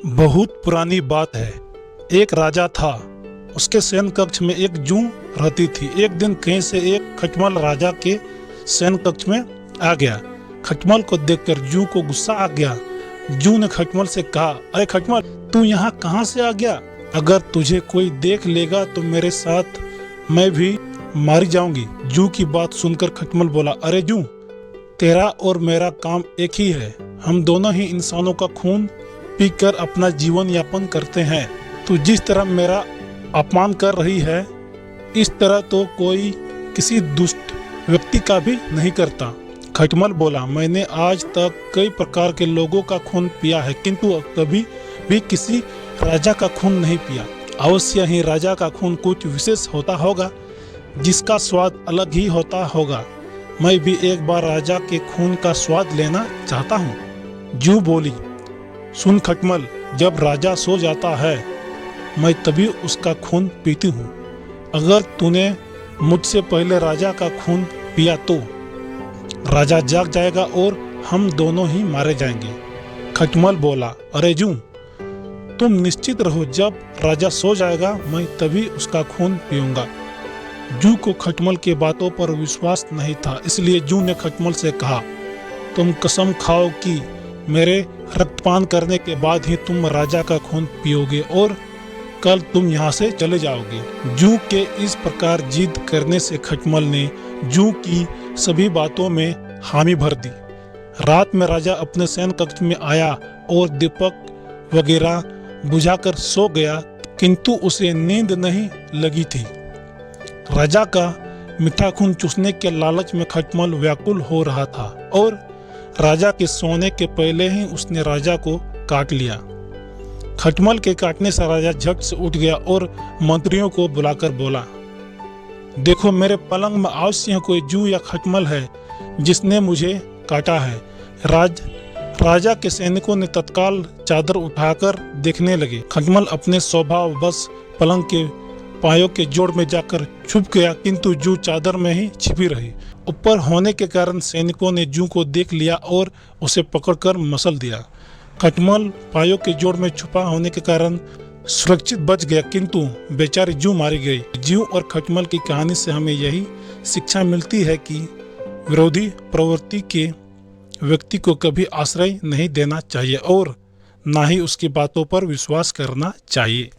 बहुत पुरानी बात है। एक राजा था। उसके शयन कक्ष में एक जूं रहती थी। एक दिन कहीं से एक खटमल राजा के शयन कक्ष में आ गया। खटमल को देखकर जूं को गुस्सा आ गया। जूं ने खटमल से कहा, अरे खटमल, तू यहाँ कहाँ से आ गया? अगर तुझे कोई देख लेगा तो मेरे साथ मैं भी मारी जाऊंगी। जूं की बात सुनकर खटमल बोला, अरे जूं, तेरा और मेरा काम एक ही है। हम दोनों ही इंसानों का खून पीकर अपना जीवन यापन करते हैं। तू जिस तरह मेरा अपमान कर रही है, इस तरह तो कोई किसी दुष्ट व्यक्ति का भी नहीं करता। खटमल बोला, मैंने आज तक कई प्रकार के लोगों का खून पिया है, किंतु कभी भी किसी राजा का खून नहीं पिया। अवश्य ही राजा का खून कुछ विशेष होता होगा, जिसका स्वाद अलग ही होता होगा। मैं भी एक बार राजा के खून का स्वाद लेना चाहता हूँ। जूं बोली, सुन खटमल, जब राजा सो जाता है मैं तभी उसका खून पीती हूँ। अगर तूने मुझसे पहले राजा का खून पिया तो राजा जाग जाएगा और हम दोनों ही मारे जाएंगे। खटमल बोला, अरे जूं, तुम निश्चित रहो, जब राजा सो जाएगा मैं तभी उसका खून पीऊंगा। जूं को खटमल के बातों पर विश्वास नहीं था, इसलिए जूं ने खटमल से कहा, तुम कसम खाओ कि मेरे रक्तपान करने के बाद ही तुम राजा का खून पियोगे और कल तुम यहाँ से चले जाओगे। जूं के इस प्रकार जिद करने से खटमल ने जूं की सभी बातों में हामी भर दी। रात में राजा अपने शयन कक्ष में आया और दीपक वगैरह बुझाकर सो गया, किंतु उसे नींद नहीं लगी थी। राजा का मीठा खून चूसने के लालच में खटमल व्याकुल हो रहा था और राजा के सोने के पहले ही उसने राजा को काट लिया। खटमल के काटने से राजा झट से उठ गया और मंत्रियों को बुलाकर बोला, देखो, मेरे पलंग में अवश्य कोई जूं या खटमल है जिसने मुझे काटा है। राजा के सैनिकों ने तत्काल चादर उठाकर देखने लगे। खटमल अपने स्वभाव बस पलंग के पायों के जोड़ में जाकर छुप गया, किंतु जूं चादर में ही छिपी रही। ऊपर होने के कारण सैनिकों ने जूं को देख लिया और उसे पकड़कर मसल दिया। खटमल पायों के जोड़ में छुपा होने के कारण सुरक्षित बच गया, किंतु बेचारी जूं मारी गई। जूं और खटमल की कहानी से हमें यही शिक्षा मिलती है कि विरोधी प्रवृत्ति के व्यक्ति को कभी आश्रय नहीं देना चाहिए और ना ही उसकी बातों पर विश्वास करना चाहिए।